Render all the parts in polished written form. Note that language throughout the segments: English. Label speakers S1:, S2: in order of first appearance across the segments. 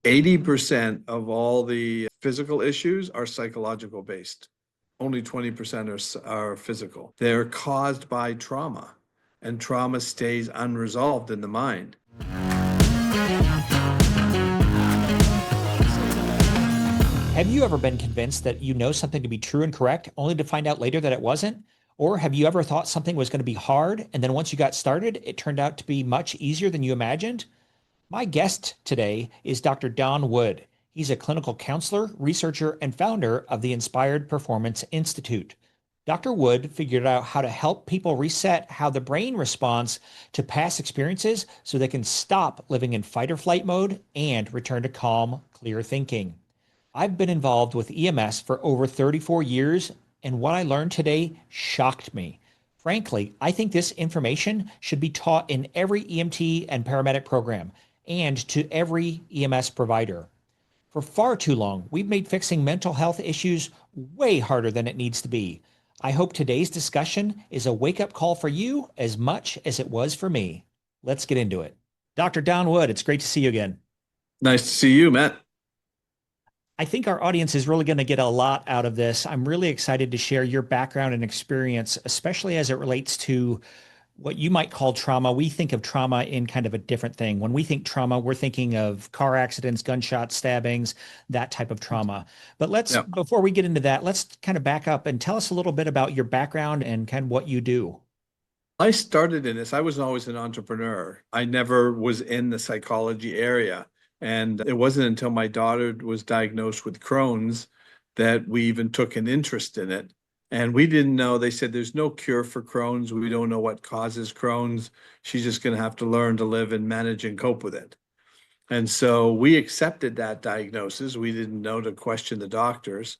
S1: 80% of all the physical issues are psychological based. Only 20% are physical. They're caused by trauma, and trauma stays unresolved in the mind.
S2: Have you ever been convinced that you know something to be true and correct, only to find out later that it wasn't? Or have you ever thought something was going to be hard, and then once you got started, it turned out to be much easier than you imagined? My guest today is Dr. Don Wood. He's a clinical counselor, researcher, and founder of the Inspired Performance Institute. Dr. Wood figured out how to help people reset how the brain responds to past experiences so they can stop living in fight or flight mode and return to calm, clear thinking. I've been involved with EMS for over 34 years, and what I learned today shocked me. Frankly, I think this information should be taught in every EMT and paramedic program and to every EMS provider. For far too long, we've made fixing mental health issues way harder than it needs to be. I hope today's discussion is a wake-up call for you as much as it was for me. Let's get into it. Dr. Don Wood, it's great to see you again.
S1: Nice to see you, Matt.
S2: I think our audience is really going to get a lot out of this. I'm really excited to share your background and experience, especially as it relates to what you might call trauma. We think of trauma in kind of a different thing. When we think trauma, we're thinking of car accidents, gunshots, stabbings, that type of trauma. But before we get into that, let's kind of back up and tell us a little bit about your background and kind of what you do.
S1: I started in this. I was always an entrepreneur. I never was in the psychology area. And it wasn't until my daughter was diagnosed with Crohn's that we even took an interest in it. And we didn't know, they said there's no cure for Crohn's. We don't know what causes Crohn's. She's just going to have to learn to live and manage and cope with it. And so we accepted that diagnosis. We didn't know to question the doctors.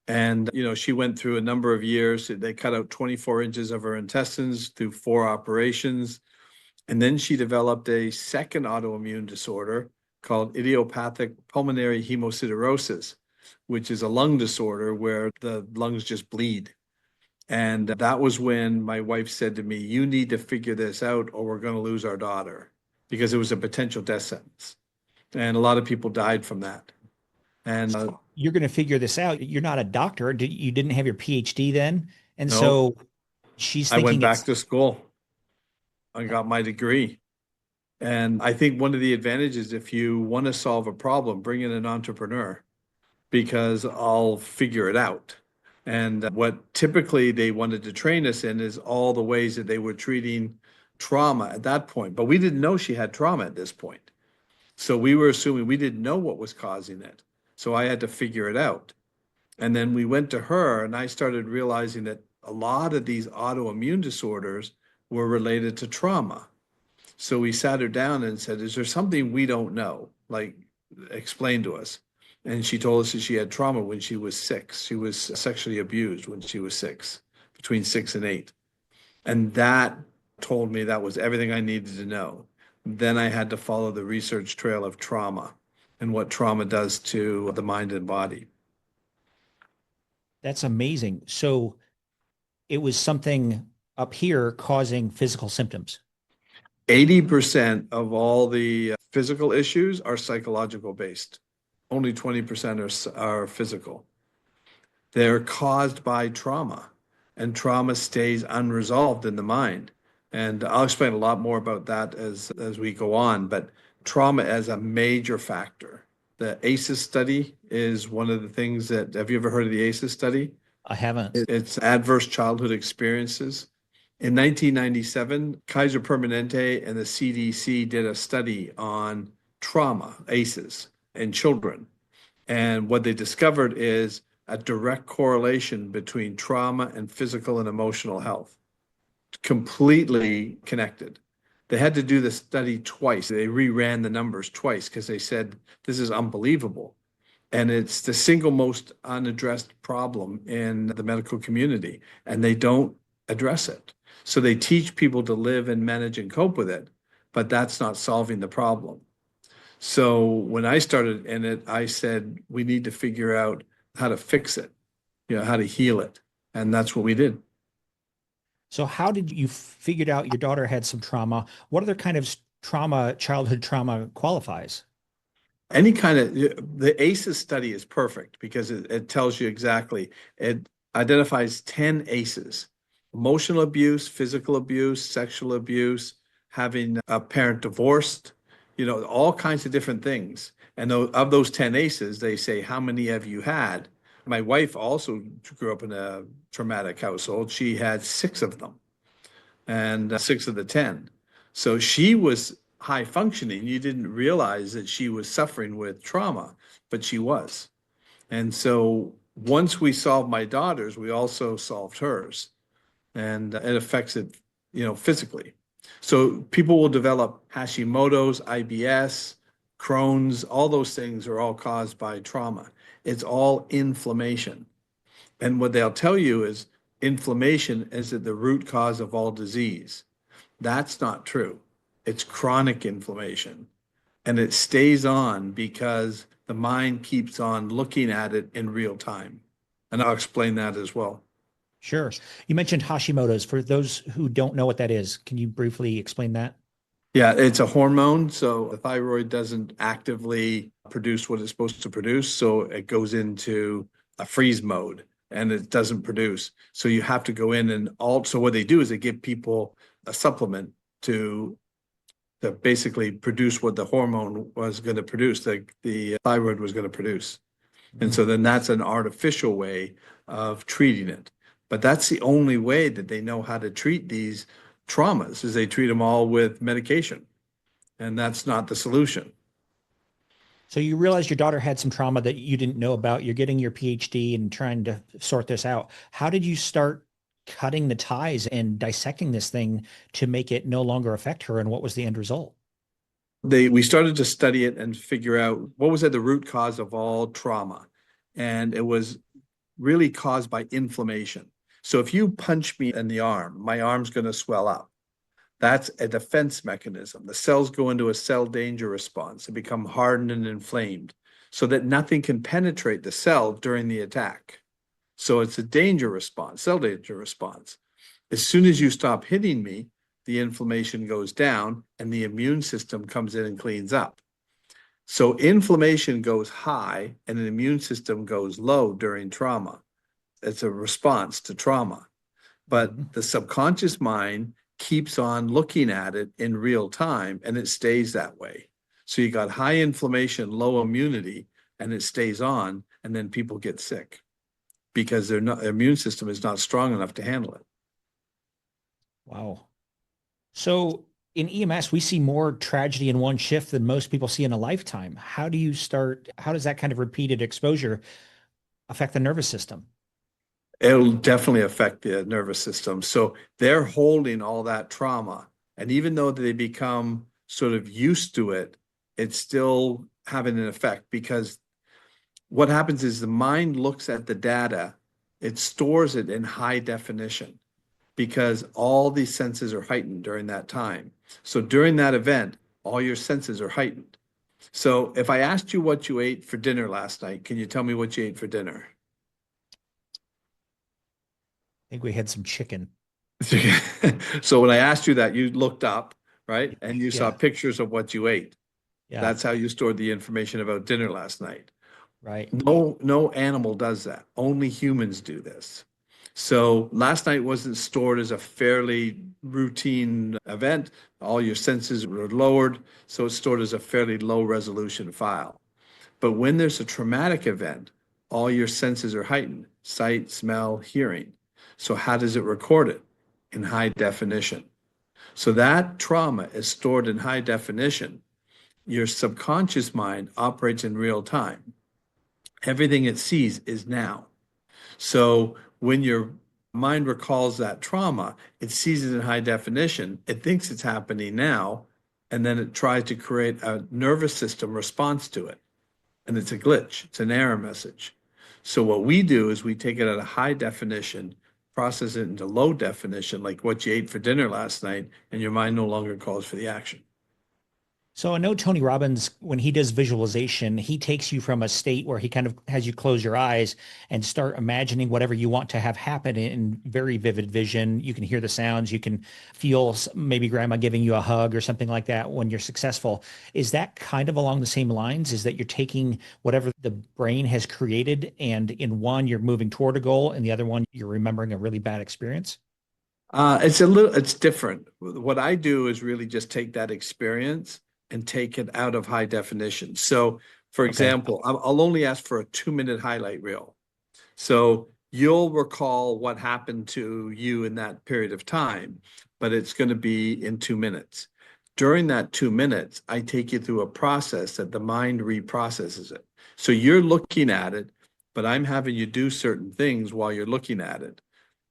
S1: And, she went through a number of years. They cut out 24 inches of her intestines through 4 operations. And then she developed a second autoimmune disorder called idiopathic pulmonary hemosiderosis, which is a lung disorder where the lungs just bleed. And that was when my wife said to me, you need to figure this out or we're going to lose our daughter, because it was a potential death sentence. And a lot of people died from that. And
S2: you're going to figure this out. You're not a doctor. You didn't have your PhD then. And
S1: no,
S2: so she's thinking
S1: I went back to school. I got my degree. And I think one of the advantages, if you want to solve a problem, bring in an entrepreneur, because I'll figure it out. And what typically they wanted to train us in is all the ways that they were treating trauma at that point. But we didn't know she had trauma at this point. So we were assuming we didn't know what was causing it. So I had to figure it out. And then we went to her and I started realizing that a lot of these autoimmune disorders were related to trauma. So we sat her down and said, is there something we don't know? Like, explain to us. And she told us that she had trauma when she was 6. She was sexually abused when she was 6, between 6 and 8. And that told me that was everything I needed to know. Then I had to follow the research trail of trauma and what trauma does to the mind and body.
S2: That's amazing. So it was something up here causing physical symptoms.
S1: 80% of all the physical issues are psychological based. Only 20% are physical. They're caused by trauma, and trauma stays unresolved in the mind. And I'll explain a lot more about that as we go on, but trauma as a major factor. The ACEs study is one of the things that, have you ever heard of the ACEs study?
S2: I haven't.
S1: It's adverse childhood experiences. In 1997, Kaiser Permanente and the CDC did a study on trauma, ACEs, in children. And what they discovered is a direct correlation between trauma and physical and emotional health, completely connected. They had to do the study twice. They reran the numbers twice because they said, this is unbelievable. And it's the single most unaddressed problem in the medical community, and they don't address it. So they teach people to live and manage and cope with it, but that's not solving the problem. So when I started in it, I said, we need to figure out how to fix it, how to heal it. And that's what we did.
S2: So how did you figure out your daughter had some trauma? What other kind of trauma, childhood trauma qualifies?
S1: Any kind of, the ACEs study is perfect because it tells you exactly, it identifies 10 ACEs: emotional abuse, physical abuse, sexual abuse, having a parent divorced, all kinds of different things. And of those 10 ACEs, they say, how many have you had? My wife also grew up in a traumatic household. She had 6 of them, and 6 of the 10. So she was high functioning. You didn't realize that she was suffering with trauma, but she was. And so once we solved my daughter's, we also solved hers, and it affects it, physically. So people will develop Hashimoto's, IBS, Crohn's, all those things are all caused by trauma. It's all inflammation. And what they'll tell you is inflammation is at the root cause of all disease. That's not true. It's chronic inflammation, and it stays on because the mind keeps on looking at it in real time. And I'll explain that as well.
S2: Sure. You mentioned Hashimoto's. For those who don't know what that is, can you briefly explain that?
S1: Yeah, it's a hormone. So the thyroid doesn't actively produce what it's supposed to produce. So it goes into a freeze mode and it doesn't produce. So you have to go in and also what they do is they give people a supplement to basically produce what the hormone was going to produce, the thyroid was going to produce. And so then that's an artificial way of treating it. But that's the only way that they know how to treat these traumas, is they treat them all with medication. And that's not the solution.
S2: So you realized your daughter had some trauma that you didn't know about. You're getting your PhD and trying to sort this out. How did you start cutting the ties and dissecting this thing to make it no longer affect her? And what was the end result?
S1: We started to study it and figure out what was at the root cause of all trauma. And it was really caused by inflammation. So if you punch me in the arm, my arm's going to swell up. That's a defense mechanism. The cells go into a cell danger response and become hardened and inflamed so that nothing can penetrate the cell during the attack. So it's a danger response, cell danger response. As soon as you stop hitting me, the inflammation goes down and the immune system comes in and cleans up. So inflammation goes high and the immune system goes low during trauma. It's a response to trauma. But the subconscious mind keeps on looking at it in real time and it stays that way. So you got high inflammation, low immunity, and it stays on, and then people get sick because their immune system is not strong enough to handle it.
S2: Wow. So in EMS, we see more tragedy in one shift than most people see in a lifetime. How does that kind of repeated exposure affect the nervous system?
S1: It'll definitely affect the nervous system. So they're holding all that trauma. And even though they become sort of used to it, it's still having an effect because what happens is the mind looks at the data, it stores it in high definition because all these senses are heightened during that time. So during that event, all your senses are heightened. So if I asked you what you ate for dinner last night, can you tell me what you ate for dinner?
S2: I think we had some chicken.
S1: So when I asked you that, you looked up, right? And you saw
S2: Yeah.
S1: pictures of what you ate.
S2: Yeah.
S1: That's how you stored the information about dinner last night.
S2: Right.
S1: No animal does that. Only humans do this. So last night wasn't stored as a fairly routine event. All your senses were lowered, so it's stored as a fairly low resolution file. But when there's a traumatic event, all your senses are heightened: sight, smell, hearing. So how does it record it? In high definition. So that trauma is stored in high definition. Your subconscious mind operates in real time. Everything it sees is now. So when your mind recalls that trauma, it sees it in high definition, it thinks it's happening now, and then it tries to create a nervous system response to it. And it's a glitch, it's an error message. So what we do is we take it at a high definition, process it into low definition, like what you ate for dinner last night, and your mind no longer calls for the action.
S2: So I know Tony Robbins, when he does visualization, he takes you from a state where he kind of has you close your eyes and start imagining whatever you want to have happen in very vivid vision. You can hear the sounds, you can feel maybe grandma giving you a hug or something like that when you're successful. Is that kind of along the same lines? Is that you're taking whatever the brain has created, and in one, you're moving toward a goal, and the other one, you're remembering a really bad experience?
S1: It's different. What I do is really just take that experience and take it out of high definition. So, for
S2: Okay.
S1: example, I'll only ask for a 2-minute highlight reel. So you'll recall what happened to you in that period of time, but it's going to be in 2 minutes. During that 2 minutes, I take you through a process that the mind reprocesses it. So you're looking at it, but I'm having you do certain things while you're looking at it.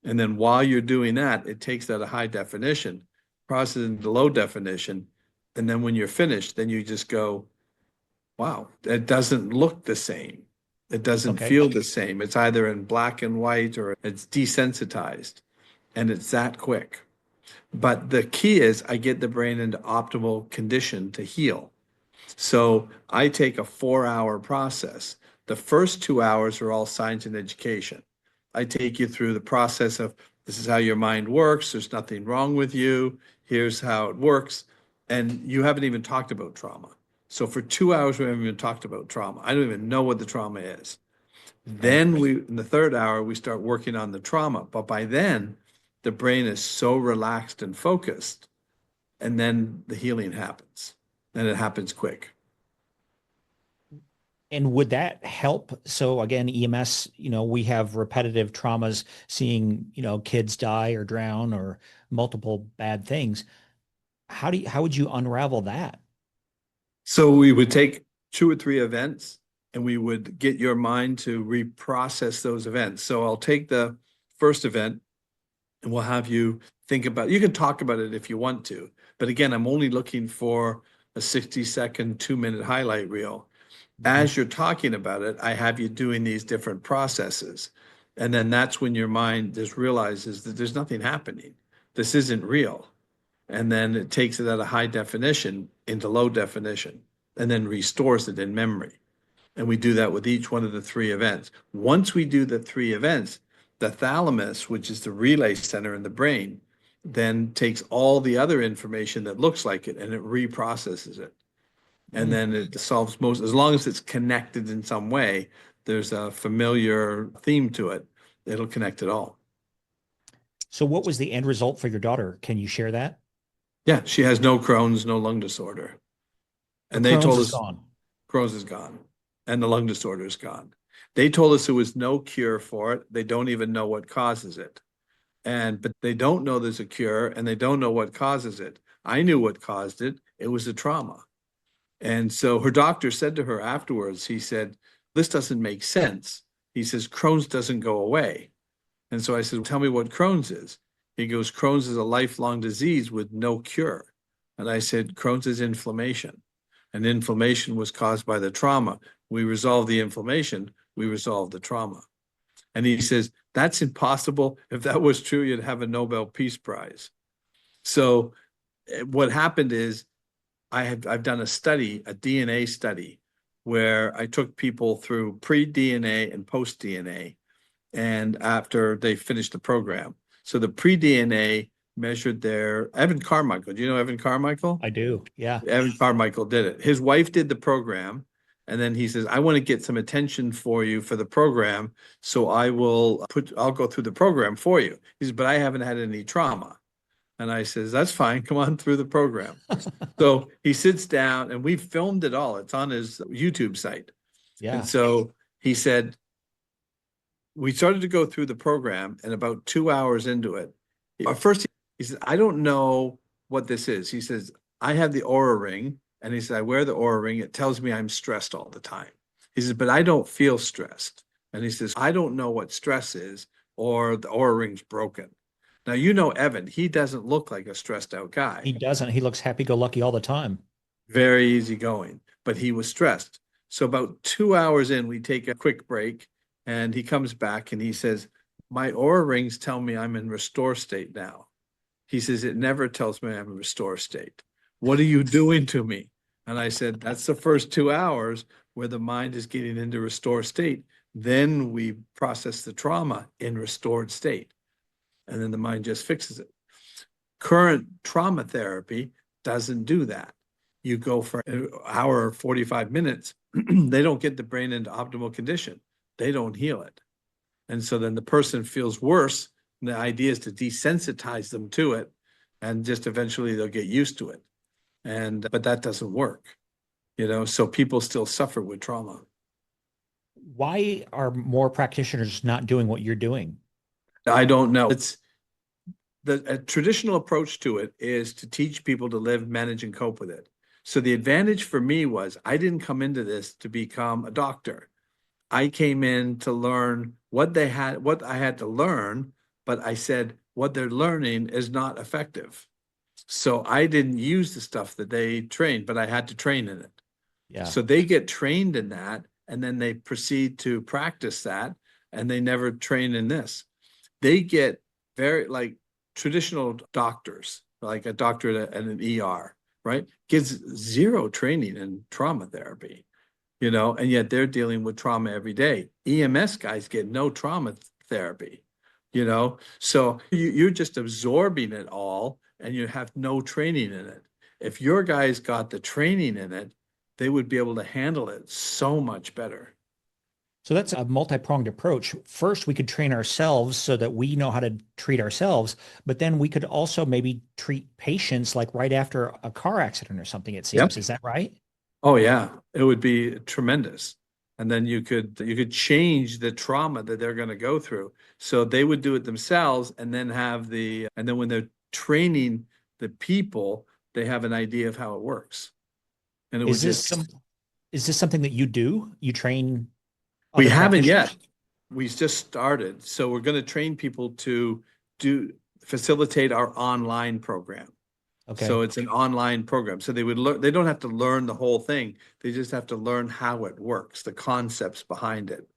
S1: And then while you're doing that, it takes that a high definition, processes into low definition. And then when you're finished, then you just go, wow, it doesn't look the same. It doesn't
S2: Okay.
S1: feel the same. It's either in black and white or it's desensitized. And it's that quick. But the key is I get the brain into optimal condition to heal. So I take a 4-hour process. The first 2 hours are all science and education. I take you through the process of this is how your mind works. There's nothing wrong with you. Here's how it works. And you haven't even talked about trauma. So for 2 hours, we haven't even talked about trauma. I don't even know what the trauma is.
S2: Right.
S1: Then in the third hour, we start working on the trauma. But by then, the brain is so relaxed and focused. And then the healing happens. And it happens quick.
S2: And would that help? So again, EMS, we have repetitive traumas, seeing, kids die or drown or multiple bad things. How would you unravel that?
S1: So we would take 2 or 3 events and we would get your mind to reprocess those events. So I'll take the first event and we'll have you think about, you can talk about it if you want to, but again, I'm only looking for a 60-second, 2-minute highlight reel. As you're talking about it, I have you doing these different processes. And then that's when your mind just realizes that there's nothing happening. This isn't real. And then it takes it at a high definition into low definition and then restores it in memory. And we do that with each one of the 3 events. Once we do the 3 events, the thalamus, which is the relay center in the brain, then takes all the other information that looks like it and it reprocesses it. And then it solves most, as long as it's connected in some way, there's a familiar theme to it, it'll connect it all.
S2: So what was the end result for your daughter? Can you share that?
S1: Yeah, she has no Crohn's, no lung disorder. And they
S2: Crohn's
S1: told
S2: is
S1: us
S2: gone.
S1: Crohn's is gone and the lung disorder is gone. They told us there was no cure for it. They don't even know what causes it. But they don't know there's a cure and they don't know what causes it. I knew what caused it. It was a trauma. And so her doctor said to her afterwards, he said, this doesn't make sense. He says, Crohn's doesn't go away. And so I said, tell me what Crohn's is. He goes, Crohn's is a lifelong disease with no cure. And I said, Crohn's is inflammation. And inflammation was caused by the trauma. We resolve the inflammation, we resolve the trauma. And he says, that's impossible. If that was true, you'd have a Nobel Peace Prize. So what happened is I've done a study, a DNA study, where I took people through pre-DNA and post-DNA, and after they finished the program. So the pre-DNA measured their Evan Carmichael. Do you know Evan Carmichael?
S2: I do. Yeah.
S1: Evan Carmichael did it. His wife did the program. And then he says, I want to get some attention for you for the program. So I'll go through the program for you. He says, but I haven't had any trauma. And I says, that's fine. Come on through the program. So he sits down and we filmed it all. It's on his YouTube site.
S2: Yeah.
S1: And so he said, we started to go through the program and about 2 hours into it, first he said, I don't know what this is. He says, I have the Aura Ring. And he said, I wear the Aura Ring. It tells me I'm stressed all the time. He says, but I don't feel stressed. And he says, I don't know what stress is or the Aura Ring's broken. Now, you know, Evan, he doesn't look like a stressed out guy.
S2: He doesn't. He looks happy-go-lucky all the time.
S1: Very easygoing, but he was stressed. So about 2 hours in, we take a quick break and he comes back and he says, my Aura Rings tell me I'm in restore state now. He says, it never tells me I'm in restore state. What are you doing to me? And I said, that's the first 2 hours where the mind is getting into restore state. Then we process the trauma in restored state. And then the mind just fixes it. Current trauma therapy doesn't do that. You go for an hour or 45 minutes, they don't get the brain into optimal condition. They don't heal it. And so then the person feels worse. And the idea is to desensitize them to it, and just eventually they'll get used to it. But that doesn't work, so people still suffer with trauma.
S2: Why are more practitioners not doing what you're doing?
S1: I don't know. It's a traditional approach to it is to teach people to live, manage, and cope with it. So the advantage for me was I didn't come into this to become a doctor. I came in to learn what I had to learn, but I said, what they're learning is not effective. So I didn't use the stuff that they trained, but I had to train in it.
S2: Yeah.
S1: So they get trained in that, and then they proceed to practice that, and they never train in this. They get very like traditional doctors, like a doctor at an ER, right? Gives zero training in trauma therapy, and yet they're dealing with trauma every day. EMS guys get no trauma therapy, so you're just absorbing it all, and you have no training in it. If your guys got the training in it, they would be able to handle it so much better.
S2: So that's a multi-pronged approach. First, we could train ourselves so that we know how to treat ourselves, but then we could also maybe treat patients like right after a car accident or something, it seems.
S1: Yep.
S2: Is that right?
S1: Oh yeah, it would be tremendous. And then you could change the trauma that they're going to go through. So they would do it themselves, and then when they're training the people, they have an idea of how it works. And it
S2: Is
S1: would
S2: is this something that you do? You train
S1: we
S2: other
S1: haven't yet.
S2: practitioners?
S1: We just started. So we're going to train people to facilitate our online program.
S2: Okay.
S1: So it's an online program. So they don't have to learn the whole thing. They just have to learn how it works, the concepts behind it.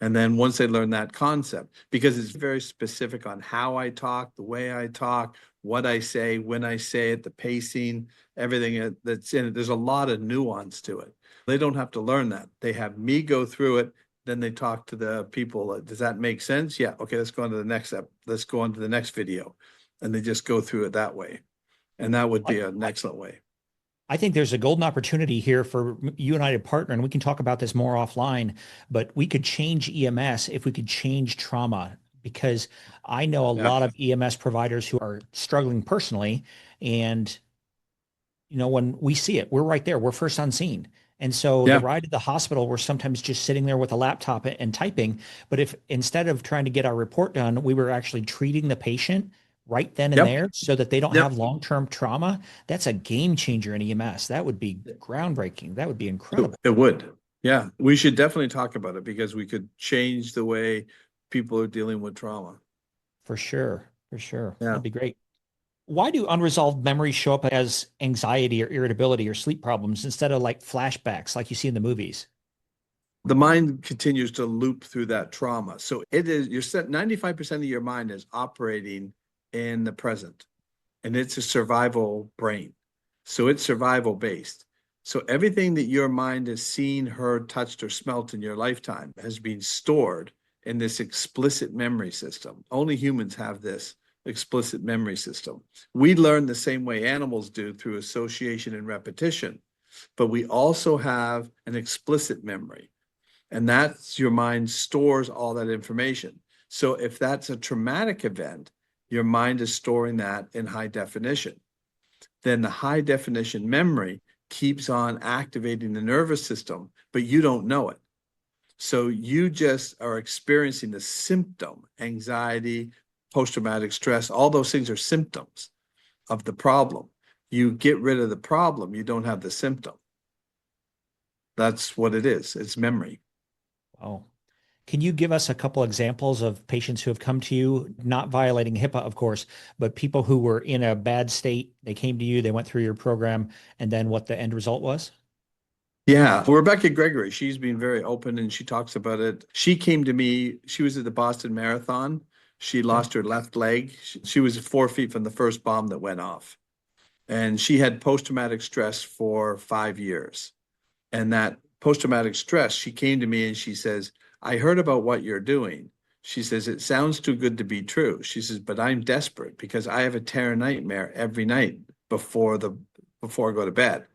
S1: And then once they learn that concept, because it's very specific on how I talk, the way I talk, what I say, when I say it, the pacing, everything that's in it, there's a lot of nuance to it. They don't have to learn that. They have me go through it. Then they talk to the people. Does that make sense? Yeah. Okay. Let's go on to the next step. Let's go on to the next video. And they just go through it that way. And that would be an excellent way.
S2: I think there's a golden opportunity here for you and I to partner, and we can talk about this more offline, but we could change EMS if we could change trauma, because I know a lot of EMS providers who are struggling personally. And, when we see it, we're right there. We're first on scene. And so the ride to the hospital, we're sometimes just sitting there with a laptop and typing. But if instead of trying to get our report done, we were actually treating the patient right then and there so that they don't have long-term trauma, that's a game changer in EMS. That would be groundbreaking. That would be incredible.
S1: It would. Yeah. We should definitely talk about it, because we could change the way people are dealing with trauma.
S2: For sure. For sure.
S1: Yeah.
S2: That'd be great. Why do unresolved memories show up as anxiety or irritability or sleep problems instead of like flashbacks like you see in the movies?
S1: The mind continues to loop through that trauma. So you're set 95% of your mind is operating in the present, and it's a survival brain. So it's survival based. So everything that your mind has seen, heard, touched, or smelt in your lifetime has been stored in this explicit memory system. Only humans have this explicit memory system. We learn the same way animals do, through association and repetition, but we also have an explicit memory, and that's your mind stores all that information. So if that's a traumatic event, your mind is storing that in high definition. Then the high definition memory keeps on activating the nervous system, but you don't know it. So you just are experiencing the symptom, anxiety, post-traumatic stress. All those things are symptoms of the problem. You get rid of the problem, you don't have the symptom. That's what it is. It's memory.
S2: Oh, can you give us a couple examples of patients who have come to you, not violating HIPAA, of course, but people who were in a bad state? They came to you, they went through your program, and then what the end result was?
S1: Yeah, Rebecca Gregory, she's been very open and she talks about it. She came to me, she was at the Boston Marathon. She lost her left leg. She was 4 feet from the first bomb that went off. And she had post-traumatic stress for 5 years. And that post-traumatic stress, she came to me and she says, I heard about what you're doing. She says, it sounds too good to be true. She says, but I'm desperate because I have a terror nightmare every night before I go to bed.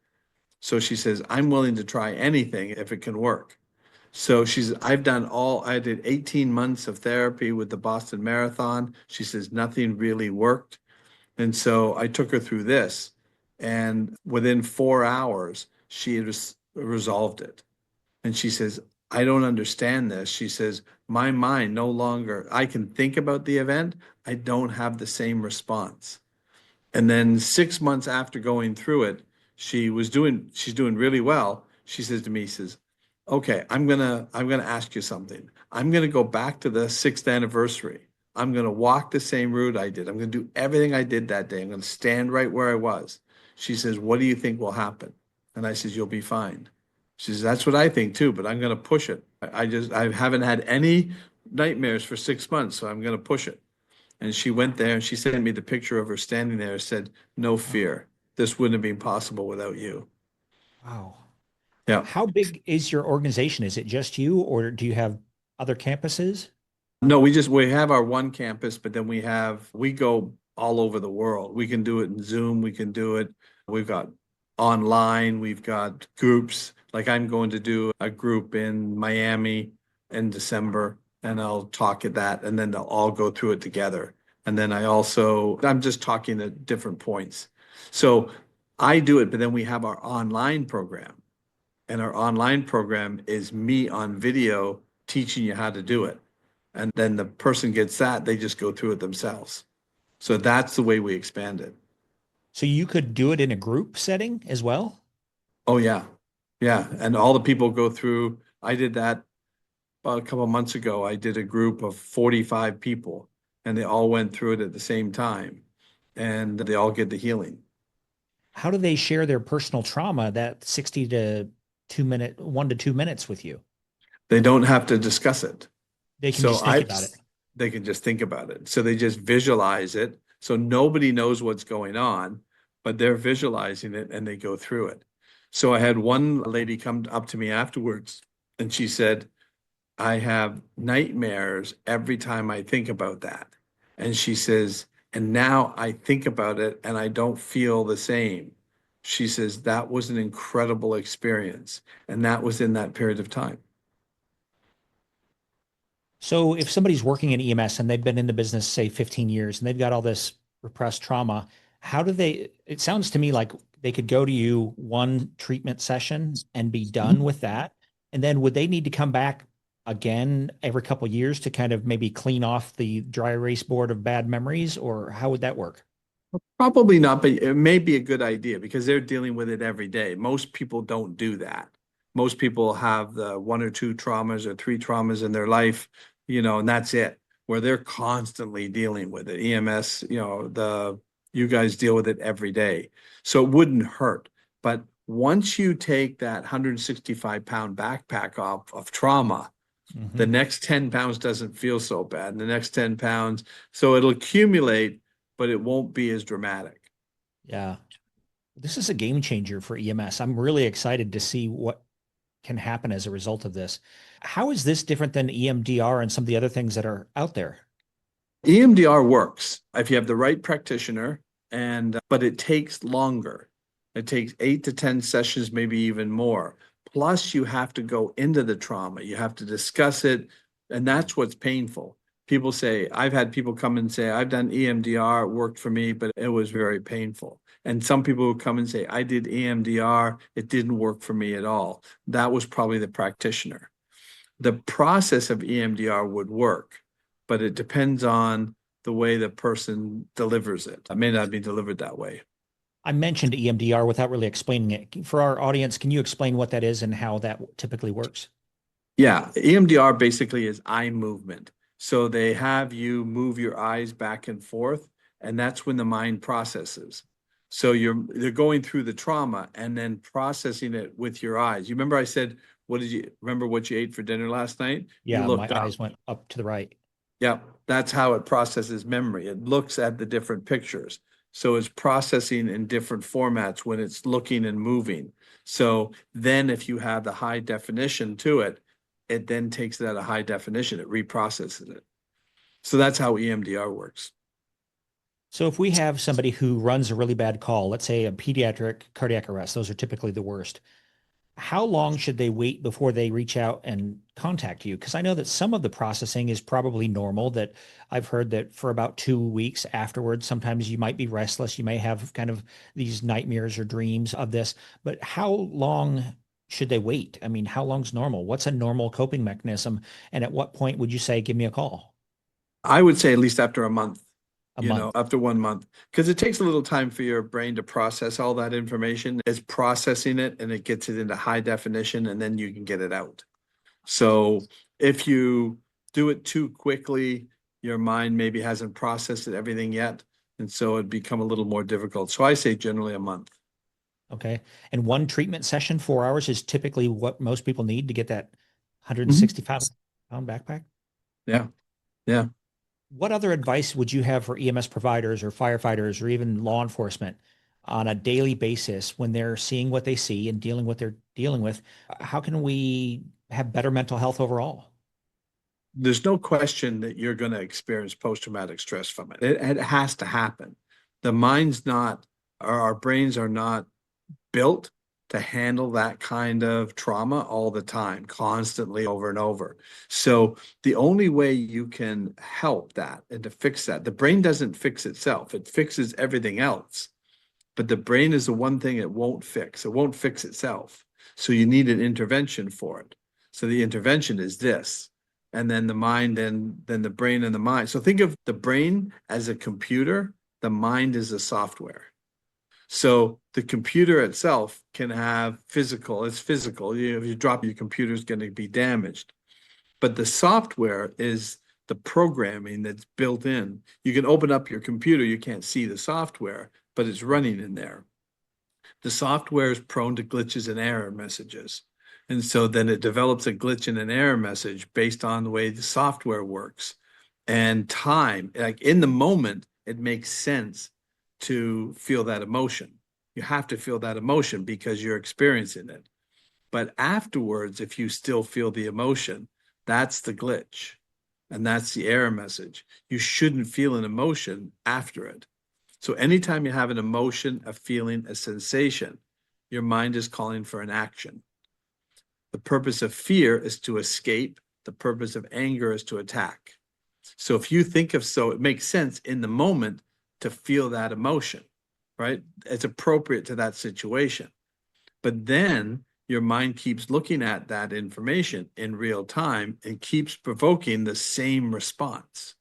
S1: So she says, I'm willing to try anything if it can work. So I did 18 months of therapy with the Boston Marathon. She says, nothing really worked. And so I took her through this. And within 4 hours, she had resolved it. And she says, I don't understand this. She says, my mind no longer, I can think about the event. I don't have the same response. And then 6 months after going through it, she's doing really well. She says to me, says, okay, I'm gonna ask you something. I'm gonna go back to the 6th anniversary. I'm gonna walk the same route I did. I'm gonna do everything I did that day. I'm gonna stand right where I was. She says, what do you think will happen? And I says, you'll be fine. She says, that's what I think too, but I'm gonna push it. I haven't had any nightmares for 6 months, so I'm gonna push it. And she went there and she sent me the picture of her standing there, said, no fear. This wouldn't have been possible without you.
S2: Wow.
S1: Yeah.
S2: How big is your organization? Is it just you, or do you have other campuses?
S1: No, we have our one campus, but then we go all over the world. We can do it in Zoom, we've got online, we've got groups. Like I'm going to do a group in Miami in December and I'll talk at that and then they'll all go through it together. And then I'm just talking at different points. So I do it, but then we have our online program. And our online program is me on video teaching you how to do it. And then the person gets that, they just go through it themselves. So that's the way we expand it.
S2: So you could do it in a group setting as well?
S1: Oh, yeah. Yeah. And all the people go through. I did that about a couple of months ago. I did a group of 45 people and they all went through it at the same time and they all get the healing.
S2: How do they share their personal trauma, that 60 to 2 minute, 1 to 2 minutes with you?
S1: They don't have to discuss it.
S2: They can
S1: So
S2: just think about it.
S1: they can just think about it. So they just visualize it. So nobody knows what's going on, but they're visualizing it and they go through it. So I had one lady come up to me afterwards and she said, I have nightmares every time I think about that. And she says, and now I think about it and I don't feel the same. She says, that was an incredible experience. And that was in that period of time.
S2: So if somebody's working in EMS and they've been in the business, say 15 years, and they've got all this repressed trauma, it sounds to me like they could go to you one treatment session and be done with that. And then would they need to come back again every couple of years to kind of maybe clean off the dry erase board of bad memories, or how would that work?
S1: Probably not, but it may be a good idea because they're dealing with it every day. Most people don't do that. Most people have the one or two traumas or three traumas in their life, and that's it, where they're constantly dealing with it. EMS, you guys deal with it every day. So it wouldn't hurt. But once you take that 165-pound backpack off of trauma, the next 10 pounds doesn't feel so bad. And the next 10 pounds, so it'll accumulate, but it won't be as dramatic.
S2: Yeah. This is a game changer for EMS. I'm really excited to see what can happen as a result of this. How is this different than EMDR and some of the other things that are out there?
S1: EMDR works if you have the right practitioner, but it takes longer. It takes 8 to 10 sessions, maybe even more. Plus, you have to go into the trauma. You have to discuss it, and that's what's painful. People say, I've had people come and say, I've done EMDR, it worked for me, but it was very painful. And some people who come and say, I did EMDR, it didn't work for me at all. That was probably the practitioner. The process of EMDR would work, but it depends on the way the person delivers it. It may not be delivered that way.
S2: I mentioned EMDR without really explaining it. For our audience, can you explain what that is and how that typically works?
S1: Yeah, EMDR basically is eye movement. So they have you move your eyes back and forth, and that's when the mind processes. So they're going through the trauma and then processing it with your eyes. You remember I said, remember what you ate for dinner last night?
S2: Yeah,
S1: You
S2: my
S1: looked up.
S2: eyes went up to the right.
S1: Yeah, that's how it processes memory. It looks at the different pictures. So it's processing in different formats when it's looking and moving. So then if you have the high definition to it, it then takes it at a high definition, it reprocesses it. So that's how EMDR works.
S2: So if we have somebody who runs a really bad call, let's say a pediatric cardiac arrest, those are typically the worst. How long should they wait before they reach out and contact you? Because I know that some of the processing is probably normal, that I've heard that for about 2 weeks afterwards, sometimes you might be restless. You may have kind of these nightmares or dreams of this, but how long should they wait? I mean, how long's normal? What's a normal coping mechanism? And at what point would you say, give me a call?
S1: I would say at least after a month.
S2: A month.
S1: After 1 month, because it takes a little time for your brain to process all that information. It's processing it and it gets it into high definition and then you can get it out. So if you do it too quickly, your mind maybe hasn't processed everything yet. And so it'd become a little more difficult. So I say generally a month.
S2: Okay. And one treatment session, 4 hours, is typically what most people need to get that 165-pound backpack.
S1: Yeah. Yeah.
S2: What other advice would you have for EMS providers or firefighters or even law enforcement on a daily basis when they're seeing what they see and dealing what they're dealing with? How can we have better mental health overall?
S1: There's no question that you're going to experience post-traumatic stress from it. It has to happen. The mind's not, or our brains are not built to handle that kind of trauma all the time, constantly over and over. So the only way you can help that and to fix that, the brain doesn't fix itself. It fixes everything else. But the brain is the one thing it won't fix. It won't fix itself. So you need an intervention for it. So the intervention is this. And then the mind, then the brain and the mind. So think of the brain as a computer, the mind is a software. So the computer itself can have it's physical. If you drop your computer, it's going to be damaged. But the software is the programming that's built in. You can open up your computer, you can't see the software, but it's running in there. The software is prone to glitches and error messages. And so then it develops a glitch and an error message based on the way the software works. And time, like in the moment, it makes sense to feel that emotion. You have to feel that emotion because you're experiencing it. But afterwards, if you still feel the emotion, that's the glitch. And that's the error message. You shouldn't feel an emotion after it. So anytime you have an emotion, a feeling, a sensation, your mind is calling for an action. The purpose of fear is to escape. The purpose of anger is to attack. So if you think of, so it makes sense in the moment to feel that emotion, right? It's appropriate to that situation. But then your mind keeps looking at that information in real time and keeps provoking the same response.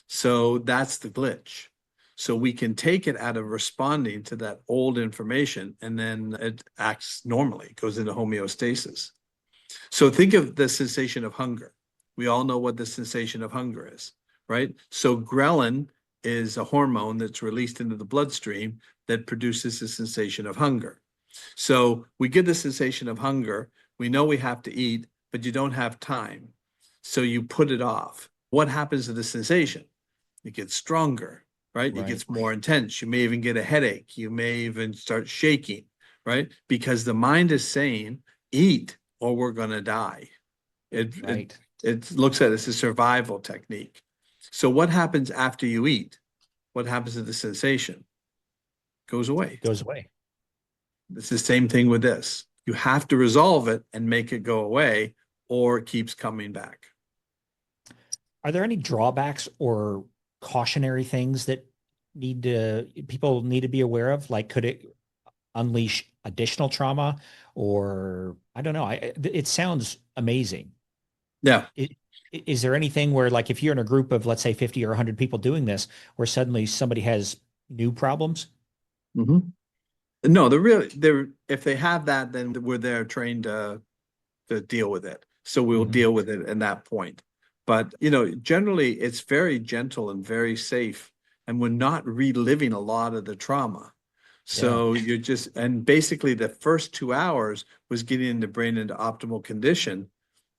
S1: So that's the glitch. So we can take it out of responding to that old information and then it acts normally, goes into homeostasis. So think of the sensation of hunger. We all know what the sensation of hunger is, right? So ghrelin is a hormone that's released into the bloodstream that produces the sensation of hunger. So we get the sensation of hunger. We know we have to eat, but you don't have time. So you put it off. What happens to the sensation? It gets stronger, right? It gets more intense. You may even get a headache. You may even start shaking, right? Because the mind is saying, eat or we're going to die. It looks at it as a survival technique. So what happens after you eat? What happens to the sensation? Goes away.
S2: Goes away.
S1: It's the same thing with this. You have to resolve it and make it go away, or it keeps coming back.
S2: Are there any drawbacks or cautionary things that people need to be aware of? Like, could it unleash additional trauma, or I don't know. It sounds amazing.
S1: Yeah.
S2: Is there anything where, like, if you're in a group of, let's say, 50 or 100 people doing this, where suddenly somebody has new problems?
S1: Mm-hmm. No, if they have that, then we're there trained to deal with it. So we'll deal with it in that point. But, generally it's very gentle and very safe, and we're not reliving a lot of the trauma. So and basically the first 2 hours was getting the brain into optimal condition.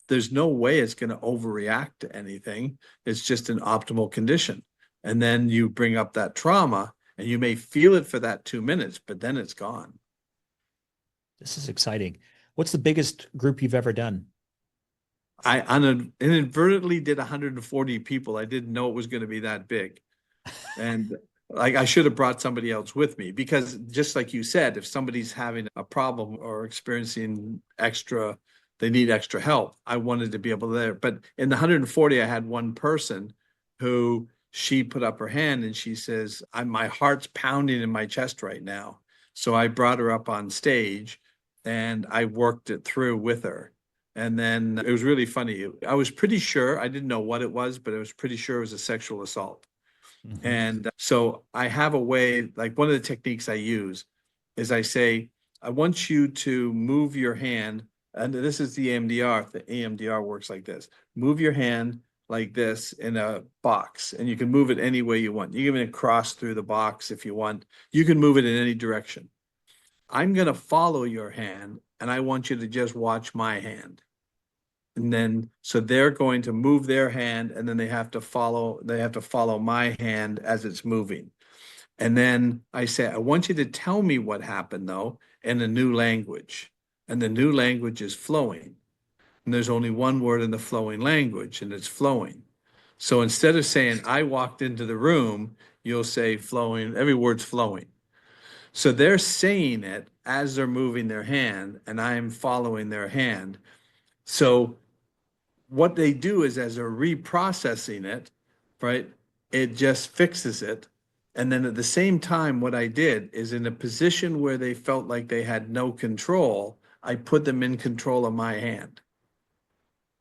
S1: There's no way it's going to overreact to anything. It's just an optimal condition. And then you bring up that trauma And you may feel it for that 2 minutes, but then it's gone.
S2: This is exciting. What's the biggest group you've ever done?
S1: I inadvertently did 140 people. I didn't know it was going to be that big. And like I should have brought somebody else with me, because just like you said, if somebody's having a problem or experiencing they need extra help, I wanted to be able to there. But in the 140, I had one person who she put up her hand and she says, my heart's pounding in my chest right now. So I brought her up on stage and I worked it through with her. And then it was really funny. I was pretty sure, I didn't know what it was, but I was pretty sure it was a sexual assault.
S2: Mhm.
S1: And so I have a way, like one of the techniques I use is I say, I want you to move your hand, and this is the EMDR. The EMDR works like this. Move your hand like this in a box, and you can move it any way you want. You can even cross through the box if you want. You can move it in any direction. I'm going to follow your hand, and I want you to just watch my hand. And then, so they're going to move their hand and then they have to follow my hand as it's moving. And then I say, I want you to tell me what happened though, in a new language. And the new language is flowing. And there's only one word in the flowing language, and it's flowing. So instead of saying, I walked into the room, you'll say flowing, every word's flowing. So they're saying it as they're moving their hand, and I'm following their hand. So what they do is as they're reprocessing it, right, it just fixes it. And then at the same time, what I did is in a position where they felt like they had no control, I put them in control of my hand.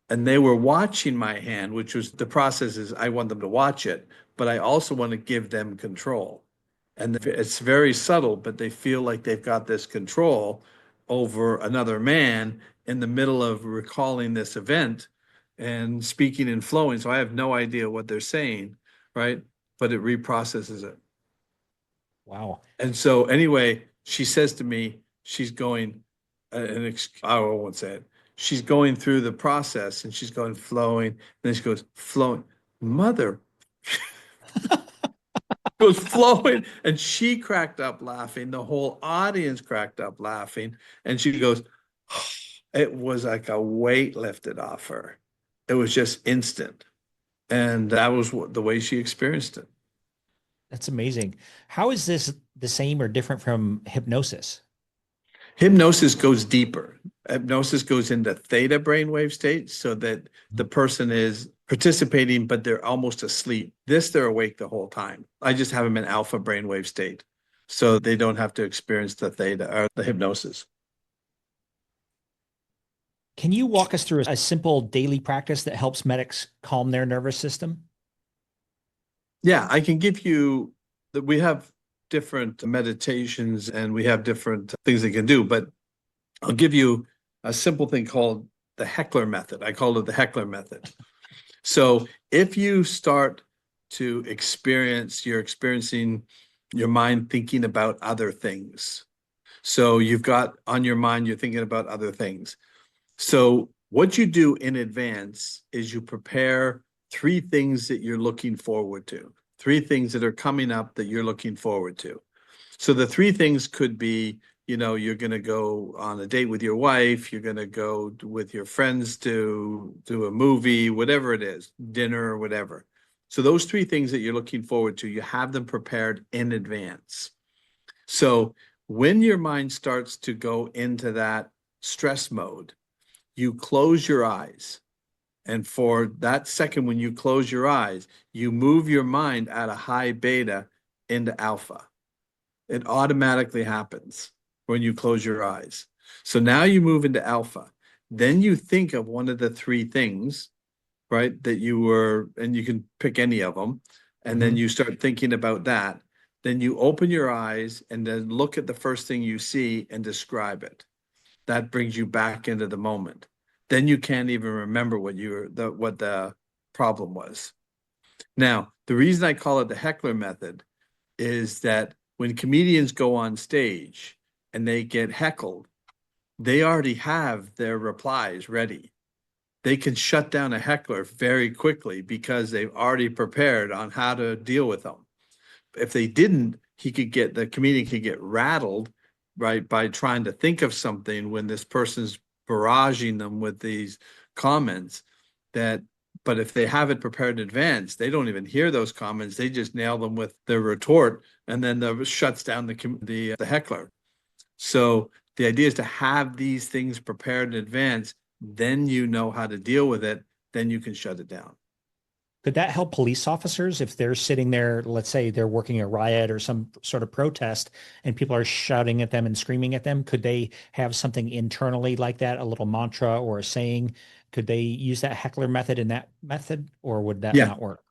S1: And they were watching my hand, which was the process is I want them to watch it, but I also want to give them control. And it's very subtle, but they feel like they've got this control over another man in the middle of recalling this event and speaking and flowing. So I have no idea what they're saying, right? But it reprocesses it.
S2: Wow.
S1: And so anyway, she says to me, she's going, I won't say it. She's going through the process and she's going flowing. And then she goes, flowing. Mother goes flowing. And she cracked up laughing. The whole audience cracked up laughing. And she goes, it was like a weight lifted off her. It was just instant. And that was the way she experienced it.
S2: That's amazing. How is this the same or different from hypnosis?
S1: Hypnosis goes deeper. Hypnosis goes into theta brainwave states so that the person is participating, but they're almost asleep. They're awake the whole time. I just have them in alpha brainwave state so they don't have to experience the theta or the hypnosis.
S2: Can you walk us through a simple daily practice that helps medics calm their nervous system?
S1: Yeah, I can give you that. We have different meditations and we have different things they can do, but I'll give you a simple thing called the heckler method. I call it the heckler method. So if you start to you're experiencing your mind thinking about other things. So you've got on your mind, you're thinking about other things. So what you do in advance is you prepare 3 things that you're looking forward to, 3 things that are coming up that you're looking forward to. So the 3 things could be, you're going to go on a date with your wife, you're going to go with your friends to a movie, whatever it is, dinner or whatever. So those 3 things that you're looking forward to, you have them prepared in advance. So when your mind starts to go into that stress mode, you close your eyes. And for that second, when you close your eyes, you move your mind out of high beta into alpha. It automatically happens when you close your eyes. So now you move into alpha. Then you think of one of the 3 things, right, that you were, and you can pick any of them. And then you start thinking about that. Then you open your eyes and then look at the first thing you see and describe it. That brings you back into the moment. Then you can't even remember what the problem was. Now, the reason I call it the heckler method is that when comedians go on stage and they get heckled, they already have their replies ready. They can shut down a heckler very quickly because they've already prepared on how to deal with them. If they didn't, the comedian could get rattled, right, by trying to think of something when this person's barraging them with these comments but if they have it prepared in advance, they don't even hear those comments. They just nail them with their retort, and then that shuts down the heckler. So the idea is to have these things prepared in advance, then you know how to deal with it, then you can shut it down.
S2: Could that help police officers if they're sitting there, let's say they're working a riot or some sort of protest and people are shouting at them and screaming at them? Could they have something internally like that, a little mantra or a saying? Could they use that heckler method in that method, or would that
S1: Yeah,
S2: not work?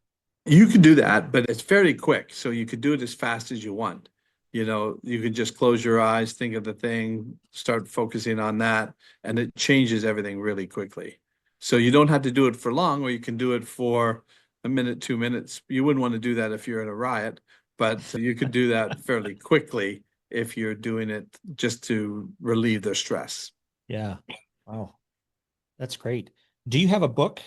S1: you can do that, but it's fairly quick. So you could do it as fast as you want. You could just close your eyes, think of the thing, start focusing on that, and it changes everything really quickly. So you don't have to do it for long, or you can do it for a minute, 2 minutes. You wouldn't want to do that if you're in a riot, but you could do that fairly quickly if you're doing it just to relieve their stress.
S2: Yeah. Wow. That's great. Do you have a book?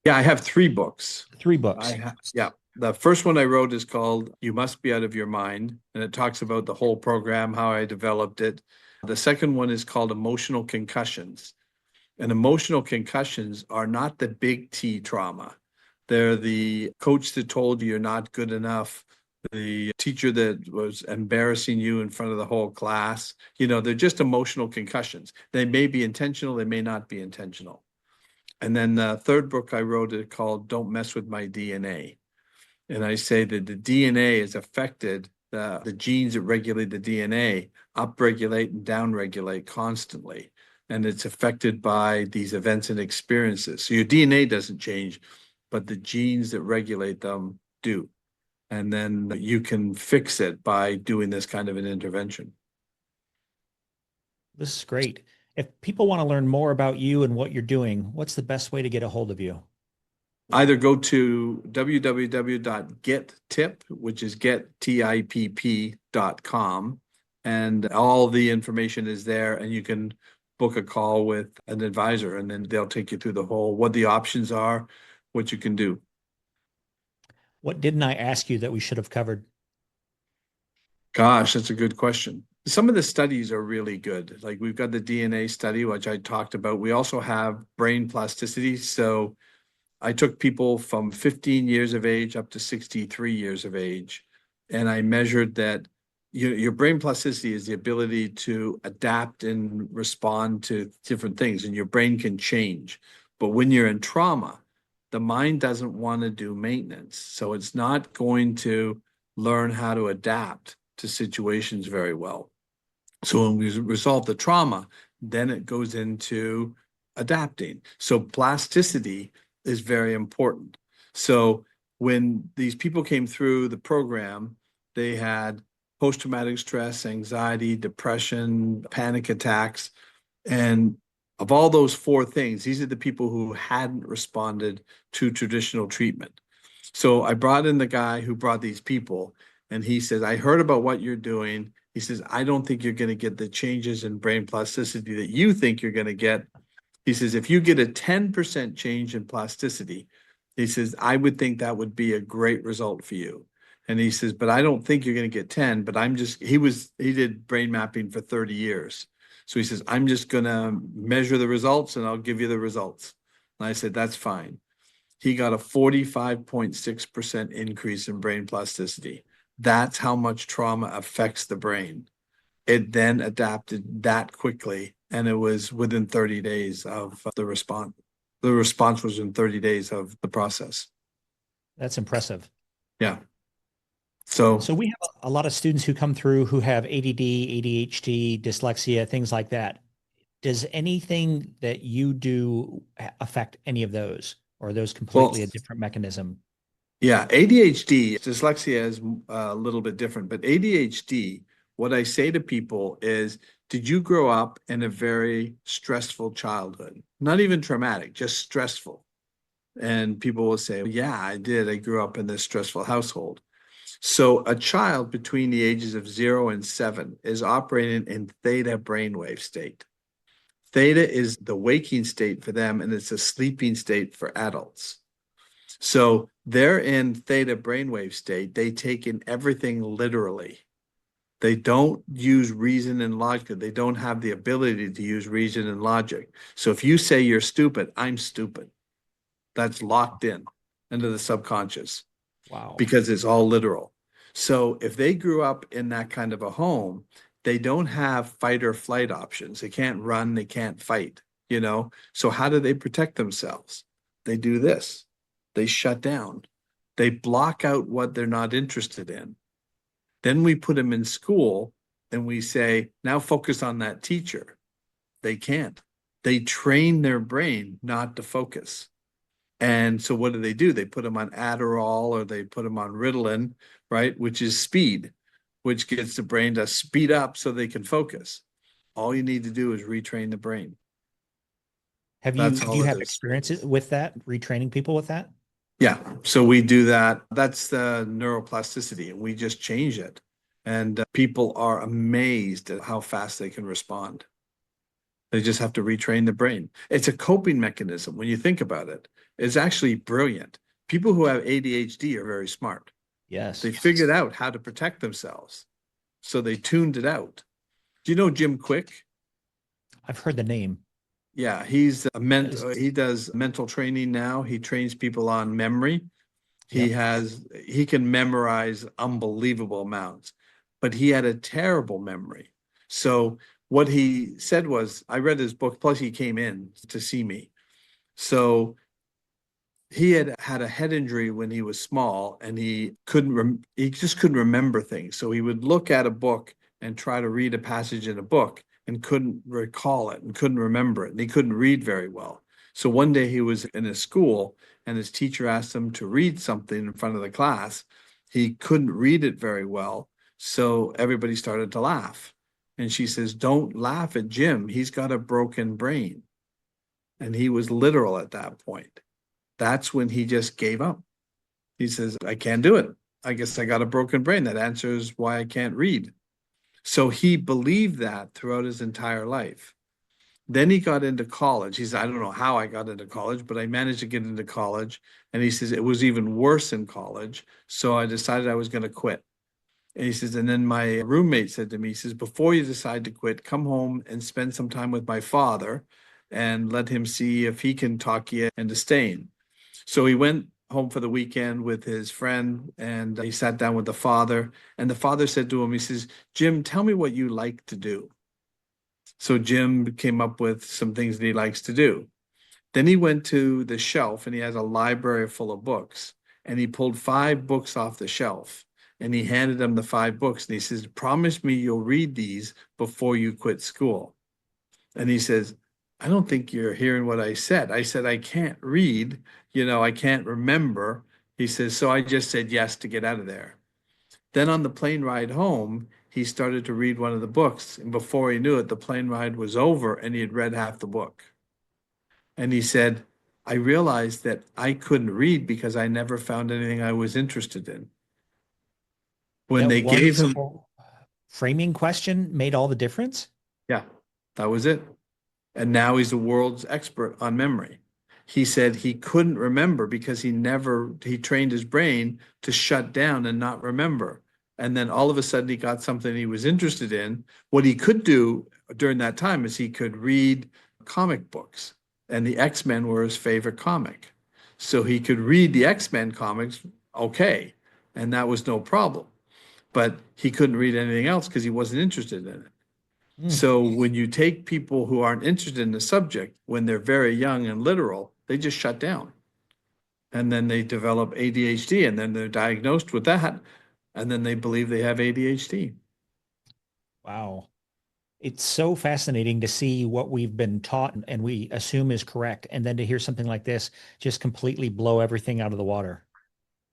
S1: Yeah, I have 3 books.
S2: 3 books.
S1: Yeah. The first one I wrote is called You Must Be Out of Your Mind, and it talks about the whole program, how I developed it. The second one is called Emotional Concussions. And emotional concussions are not the big T trauma. They're the coach that told you you're not good enough, the teacher that was embarrassing you in front of the whole class. They're just emotional concussions. They may be intentional, they may not be intentional. And then the third book I wrote is called Don't Mess with My DNA. And I say that the DNA is affected, the genes that regulate the DNA upregulate and downregulate constantly. And it's affected by these events and experiences. So your DNA doesn't change, but the genes that regulate them do. And then you can fix it by doing this kind of an intervention.
S2: This is great. If people want to learn more about you and what you're doing, what's the best way to get a hold of you?
S1: Either go to www.gettip, which is gettipp.com, and all the information is there, and you can book a call with an advisor, and then they'll take you through what the options are, what you can do.
S2: What didn't I ask you that we should have covered?
S1: Gosh, that's a good question. Some of the studies are really good. Like we've got the DNA study, which I talked about. We also have brain plasticity. So I took people from 15 years of age up to 63 years of age, and I measured that your brain plasticity is the ability to adapt and respond to different things, and your brain can change. But when you're in trauma, the mind doesn't want to do maintenance. So it's not going to learn how to adapt to situations very well. So when we resolve the trauma, then it goes into adapting. So plasticity is very important. So when these people came through the program, they had post-traumatic stress, anxiety, depression, panic attacks. And of all those 4 things, these are the people who hadn't responded to traditional treatment. So I brought in the guy who brought these people, and he says, I heard about what you're doing. He says, I don't think you're going to get the changes in brain plasticity that you think you're going to get. He says, if you get a 10% change in plasticity, he says, I would think that would be a great result for you. And he says, but I don't think you're going to get 10, but he did brain mapping for 30 years. So he says, I'm just going to measure the results and I'll give you the results. And I said, that's fine. He got a 45.6% increase in brain plasticity. That's how much trauma affects the brain. It then adapted that quickly, and it was within 30 days of the response. The response was in 30 days of the process.
S2: That's impressive.
S1: Yeah. So
S2: we have a lot of students who come through who have ADD, ADHD, dyslexia, things like that. Does anything that you do affect any of those, or are those completely a different mechanism?
S1: Yeah, ADHD, dyslexia is a little bit different, but ADHD, what I say to people is, did you grow up in a very stressful childhood? Not even traumatic, just stressful. And people will say, yeah, I did. I grew up in this stressful household. So a child between the ages of 0 and 7 is operating in theta brainwave state. Theta is the waking state for them, and it's a sleeping state for adults. So they're in theta brainwave state. They take in everything literally. They don't use reason and logic. They don't have the ability to use reason and logic. So if you say you're stupid, I'm stupid. That's locked in into the subconscious
S2: Wow.
S1: because it's all literal. So if they grew up in that kind of a home, they don't have fight or flight options. They can't run, they can't fight, you know? So how do they protect themselves? They do this. They shut down. They block out what they're not interested in. Then we put them in school and we say, now focus on that teacher. They can't. They train their brain not to focus. And so what do? They put them on Adderall or they put them on Ritalin, right? Which is speed, which gets the brain to speed up so they can focus. All you need to do is retrain the brain. That's
S2: Do
S1: all
S2: you
S1: it
S2: have
S1: is.
S2: experiences with that, retraining people with that?
S1: Yeah. So we do that. That's the neuroplasticity, and we just change it. And people are amazed at how fast they can respond. They just have to retrain the brain. It's a coping mechanism when you think about it. It's actually brilliant. People who have ADHD are very smart.
S2: Yes.
S1: They figured out how to protect themselves. So they tuned it out. Do you know Jim Quick?
S2: I've heard the name.
S1: Yeah, he's a
S2: Is-
S1: he does mental training now. He trains people on memory.
S2: Yep.
S1: He can memorize unbelievable amounts, but he had a terrible memory. So what he said was, I read his book, plus he came in to see me. So he had had a head injury when he was small and he just couldn't remember things. So he would look at a book and try to read a passage in a book and couldn't recall it and couldn't remember it. And he couldn't read very well. So one day he was in a school and his teacher asked him to read something in front of the class. He couldn't read it very well. So everybody started to laugh. And she says, "Don't laugh at Jim. He's got a broken brain." And he was literal at that point. That's when he just gave up. He says, "I can't do it. I guess I got a broken brain. That answers why I can't read." So he believed that throughout his entire life. Then he got into college. He said, "I don't know how I got into college, but I managed to get into college." And he says, "It was even worse in college. So I decided I was going to quit." And he says, and then my roommate said to me, he says, "Before you decide to quit, come home and spend some time with my father and let him see if he can talk you into staying." So he went home for the weekend with his friend and he sat down with the father. And the father said to him, he says, "Jim, tell me what you like to do." So Jim came up with some things that he likes to do. Then he went to the shelf and he has a library full of books. And he pulled 5 books off the shelf and he handed him the 5 books. And he says, "Promise me you'll read these before you quit school." And he says, "I don't think you're hearing what I said. I said, I can't read, I can't remember." He says, "So I just said yes to get out of there." Then on the plane ride home, he started to read one of the books. And before he knew it, the plane ride was over and he had read half the book. And he said, "I realized that I couldn't read because I never found anything I was interested in." When
S2: That
S1: they
S2: one
S1: gave him,
S2: simple framing question made all the difference.
S1: yeah, that was it. And now he's the world's expert on memory. He said he couldn't remember because he trained his brain to shut down and not remember. And then all of a sudden he got something he was interested in. What he could do during that time is he could read comic books, and the X-Men were his favorite comic. So he could read the X-Men comics, okay, and that was no problem. But he couldn't read anything else because he wasn't interested in it.
S2: Mm.
S1: So when you take people who aren't interested in the subject, when they're very young and literal, they just shut down. And then they develop ADHD and then they're diagnosed with that. And then they believe they have ADHD.
S2: Wow. It's so fascinating to see what we've been taught and we assume is correct. And then to hear something like this just completely blow everything out of the water.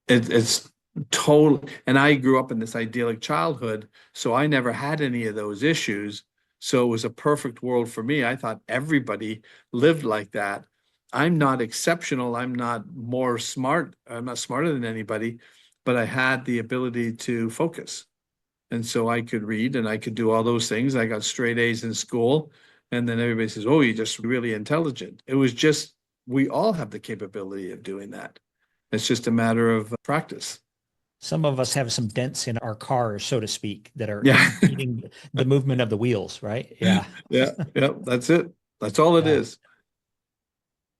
S1: It's total. And I grew up in this idyllic childhood, so I never had any of those issues. So it was a perfect world for me. I thought everybody lived like that. I'm not exceptional. I'm not more smart. I'm not smarter than anybody, but I had the ability to focus. And so I could read and I could do all those things. I got straight A's in school. And then everybody says, "Oh, you're just really intelligent." It was just, we all have the capability of doing that. It's just a matter of practice.
S2: Some of us have some dents in our cars, so to speak, that are
S1: Yeah.
S2: impeding the movement of the wheels, right? Yeah.
S1: Yeah. Yeah. That's it. That's all it
S2: Yeah.
S1: is.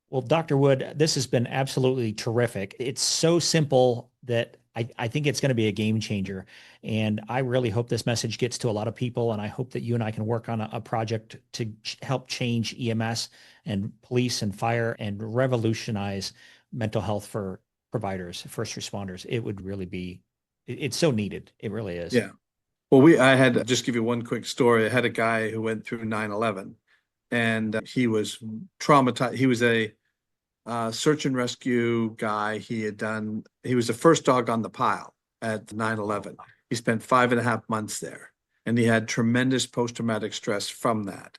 S2: Well, Dr. Wood, this has been absolutely terrific. It's so simple that I think it's going to be a game changer. And I really hope this message gets to a lot of people. And I hope that you and I can work on a project to help change EMS and police and fire and revolutionize mental health for providers, first responders. It would really be, it's so needed. It really is.
S1: Yeah. Well, I had just give you one quick story. I had a guy who went through 9/11 and he was traumatized. He was a search and rescue guy. He was the first dog on the pile at 9/11. He spent 5.5 months there and he had tremendous post-traumatic stress from that.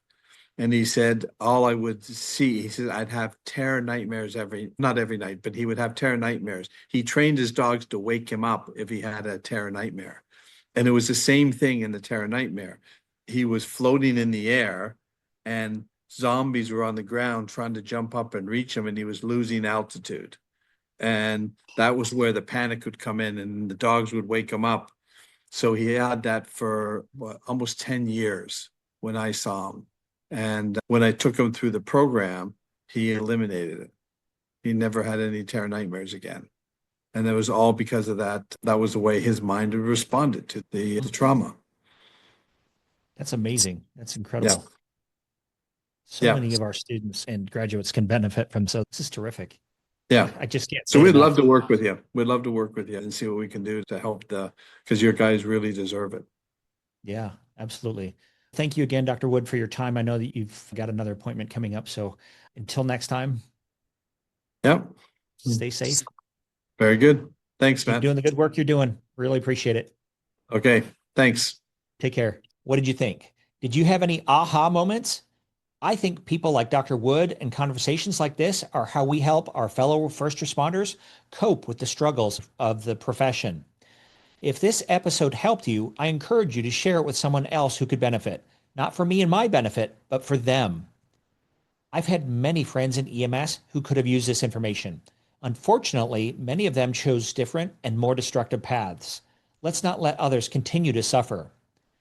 S1: And he said, all I would see, he said, I'd have terror nightmares not every night, but he would have terror nightmares. He trained his dogs to wake him up if he had a terror nightmare. And it was the same thing in the terror nightmare. He was floating in the air and zombies were on the ground trying to jump up and reach him, and he was losing altitude. And that was where the panic would come in and the dogs would wake him up. So he had that for almost 10 years when I saw him. And when I took him through the program, he eliminated it. He never had any terror nightmares again. And it was all because of that. That was the way his mind responded to the trauma.
S2: That's amazing. That's incredible.
S1: Yeah.
S2: So many of our students and graduates can benefit from. So this is terrific.
S1: Yeah.
S2: I just can't.
S1: So we'd love to work with you. We'd love to work with you and see what we can do to help because your guys really deserve it.
S2: Yeah, absolutely. Thank you again, Dr. Wood, for your time. I know that you've got another appointment coming up. So until next time.
S1: Yeah.
S2: Stay safe.
S1: Very good. Thanks,
S2: Keep
S1: man.
S2: doing the good work you're doing. Really appreciate it.
S1: Okay. Thanks.
S2: Take care. What did you think? Did you have any aha moments? I think people like Dr. Wood and conversations like this are how we help our fellow first responders cope with the struggles of the profession. If this episode helped you, I encourage you to share it with someone else who could benefit, not for me and my benefit, but for them. I've had many friends in EMS who could have used this information. Unfortunately, many of them chose different and more destructive paths. Let's not let others continue to suffer.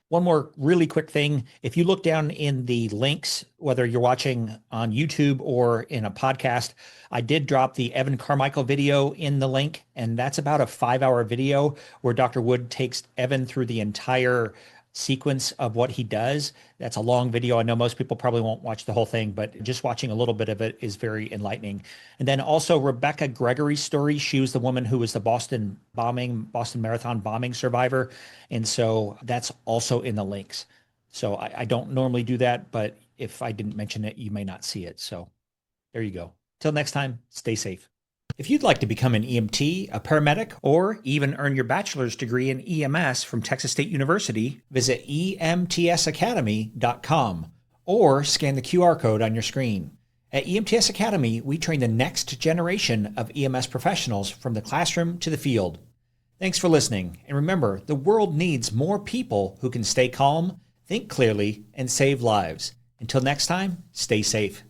S2: One more really quick thing. If you look down in the links, whether you're watching on YouTube or in a podcast, I did drop the Evan Carmichael video in the link, and that's about a 5-hour video where Dr. Wood takes Evan through the entire sequence of what he does. That's a long video. I know most people probably won't watch the whole thing, but just watching a little bit of it is very enlightening. And then also Rebecca Gregory's story. She was the woman who was the Boston Marathon bombing survivor. And so that's also in the links. So I don't normally do that, but if I didn't mention it, you may not see it. So there you go. Till next time, stay safe. If you'd like to become an EMT, a paramedic, or even earn your bachelor's degree in EMS from Texas State University, visit EMTSacademy.com or scan the QR code on your screen. At EMTS Academy, we train the next generation of EMS professionals from the classroom to the field. Thanks for listening, and remember, the world needs more people who can stay calm, think clearly, and save lives. Until next time, stay safe.